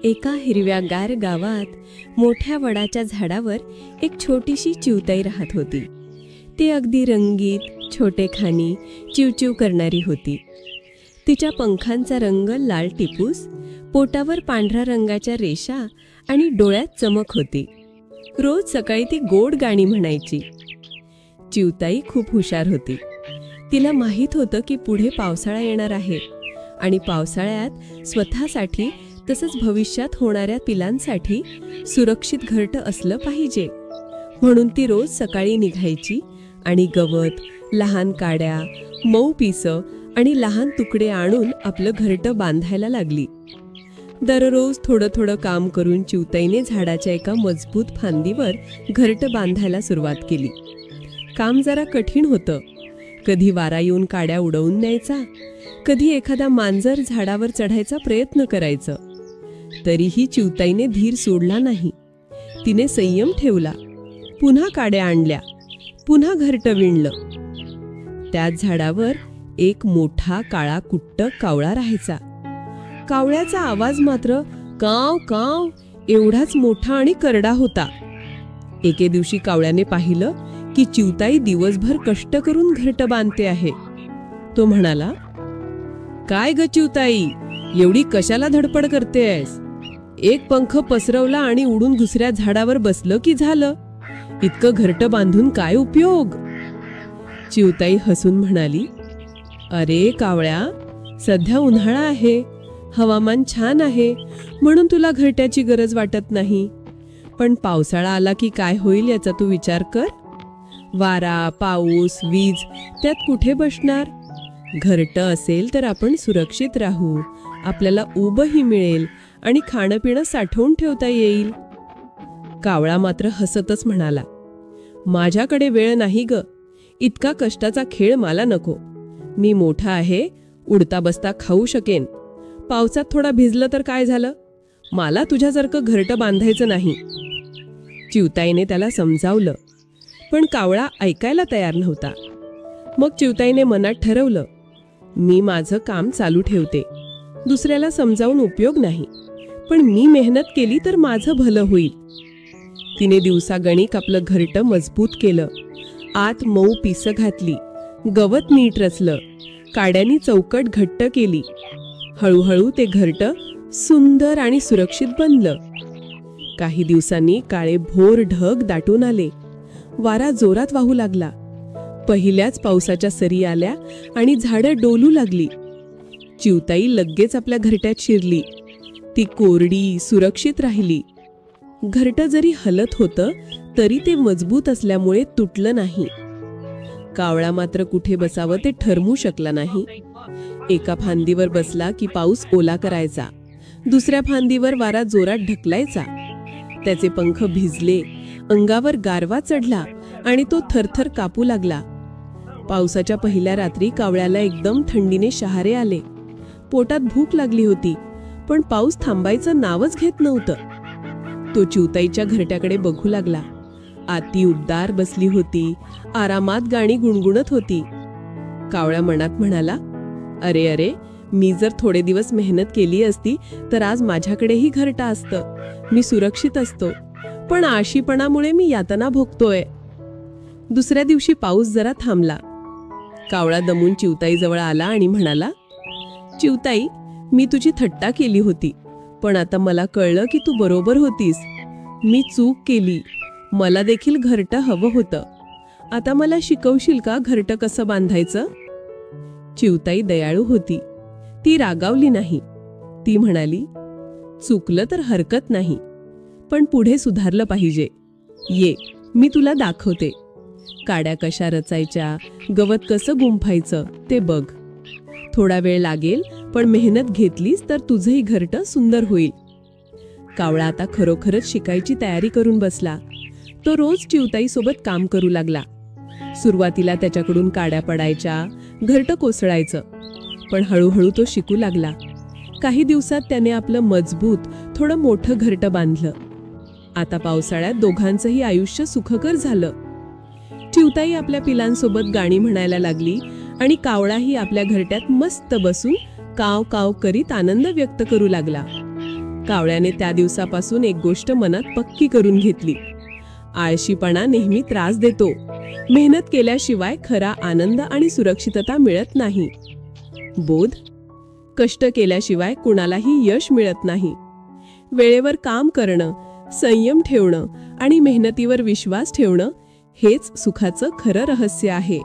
एका हिरव्यागार गावात मोठ्या वडाच्या झाडावर एक छोटीशी चिवताई राहत होती. ती अगदी रंगीत, छोटेखानी, चिवचिव करणारी होती. तिच्या पंखांचा रंग लाल टिपूस, पोटावर पांढऱ्या रंगाच्या रेषा आणि डोळ्यात चमक होती. रोज सकाळी ती गोड गाणी म्हणायची. चिवताई खूप हुशार होती. तिला माहीत होतं की पुढे पावसाळा येणार आहे आणि पावसाळ्यात स्वतःसाठी तसंच भविष्यात होणाऱ्या पिलांसाठी सुरक्षित घरटं असलं पाहिजे. म्हणून ती रोज सकाळी निघायची आणि गवत, लहान काड्या, मऊ पिसं आणि लहान तुकडे आणून आपलं घरटं बांधायला लागली. दररोज थोडं थोडं काम करून चिवताईने झाडाच्या एका मजबूत फांदीवर घरटं बांधायला सुरुवात केली. काम जरा कठीण होतं. कधी वारा येऊन काड्या उडवून न्यायचा, कधी एखादा मांजर झाडावर चढायचा प्रयत्न करायचं. तरीही चिवताईने धीर सोडला नाही. तिने संयम ठेवला. पुन्हा काड्या आणल्या, पुन्हा घरटं विणलं. त्याच झाडावर एक मोठा काळा कुट्ट कावळा राहायचा. कावळ्याचा आवाज मात्र काव काव एवढाच मोठा आणि करडा होता. एके दिवशी कावळ्याने पाहिलं की चिवताई दिवसभर कष्ट करून घरटं बांधते आहे. तो म्हणाला, काय ग चिवताई, एवढी कशाला धडपड करतेस? एक पंख पसरवला आणि उडून दुसऱ्या झाडावर बसलं की झालं. इतकं घरटं बांधून काय उपयोग? चिवताई हसून म्हणाली, अरे कावळ्या, सध्या उन्हाळा आहे, हवामान छान आहे, म्हणून तुला घरट्याची गरज वाटत नाही. पण पावसाळा आला की काय होईल याचा तू विचार कर. वारा, पाऊस, वीज त्यात कुठे बसणार? घरटं असेल तर आपण सुरक्षित राहू, आपल्याला ऊबही मिळेल आणि खाणं पिणं साठवून ठेवता येईल. कावळा मात्र हसतच म्हणाला, माझ्याकडे वेळ नाही ग, इतका कष्टाचा खेळ मला नको. मी मोठा आहे, उडता बसता खाऊ शकेन. पावसात थोडा भिजलं तर काय झालं? मला तुझ्यासारखं घरटं बांधायचं नाही. चिवताईने त्याला समजावलं, पण कावळा ऐकायला तयार नव्हता. मग चिवताईने मनात ठरवलं, मी माझं काम चालू ठेवते. दुसऱ्याला समजावून उपयोग नाही, पण मी मेहनत केली तर माझं भलं होईल. तिने दिवसागणिक आपलं घरटं मजबूत केलं. आत मऊ पिसं घातली, गवत नीट रचलं, काड्यांनी चौकट घट्ट केली. हळूहळू ते घरटं सुंदर आणि सुरक्षित बनलं. काही दिवसांनी काळे भोर ढग दाटून आले. वारा जोरात वाहू लागला. पहिल्याच पावसाच्या सरी आल्या आणि झाडं डोलू लागली. चिवताई लगेच आपल्या घरट्यात शिरली. ती कोरडी, सुरक्षित राहिली. घरटं जरी हलत होतं तरी ते मजबूत असल्यामुळे तुटलं नाही. कावळा मात्र कुठे बसावं ते ठरवू शकला नाही. एका फांदीवर बसला की पाऊस ओला करायचा, दुसऱ्या फांदीवर वारा जोरात ढकलायचा. त्याचे पंख भिजले, अंगावर गारवा चढला आणि तो थरथर कापू लागला. पावसाच्या पहिल्या रात्री कावळ्याला एकदम थंडीने शहारे आले. पोटात भूक लागली होती, पण पाऊस थांबायचं नावच घेत नव्हतं. तो चिवताईच्या घरट्याकडे बघू लागला. आती उबदार बसली होती, आरामात गाणी गुणगुणत होती. कावळा मनात म्हणाला, अरे अरे, मी जर थोडे दिवस मेहनत केली असती तर आज माझ्याकडेही घरटा असतं, मी सुरक्षित असतो. पण आळशीपणामुळे मी यातना भोगतोय. दुसऱ्या दिवशी पाऊस जरा थांबला. कावळा दमून चिवताईजवळ आला आणि म्हणाला, चिवताई, मी तुझी थट्टा केली होती, पण आता मला कळलं की तू बरोबर होतीस. मी चूक केली. मला देखील घरटं हवं होतं. आता मला शिकवशील का घरटं कसं बांधायचं? चिवताई दयाळू होती. ती रागावली नाही. ती म्हणाली, चुकलं तर हरकत नाही, पण पुढे सुधारलं पाहिजे. ये, मी तुला दाखवते. काड्या कशा रचायच्या, गवत कसं गुंफायचं ते बघ. थोडा वेळ लागेल, पण मेहनत घेतलीस तर तुझंही घरटं सुंदर होईल. कावळा आता खरोखरच शिकायची तयारी करून बसला. तो रोज चिवताईसोबत काम करू लागला. सुरुवातीला त्याच्याकडून काड्या पडायच्या, घरटं कोसळायचं, पण हळूहळू तो शिकू लागला. काही दिवसात त्याने आपलं मजबूत, थोडं मोठं घरटं बांधलं. आता पावसाळ्यात दोघांचंही आयुष्य सुखकर झालं. चिवताई आपल्या पिलांसोबत गाणी म्हणायला लागली आणि कावळाही आपल्या घरट्यात मस्त बसून काव काव करीत आनंद व्यक्त करू लागला. कावळ्याने त्या दिवसापासून एक गोष्ट मनात पक्की करून घेतली. आळशीपणा नेहमी त्रास देतो. मेहनत केल्याशिवाय खरा आनंद आणि सुरक्षितता मिळत नाही. बोध: कष्ट केल्याशिवाय कुणालाही यश मिळत नाही. वेळेवर काम करणं, संयम ठेवणं आणि मेहनतीवर विश्वास ठेवणं हेच सुखाचं खरं रहस्य आहे.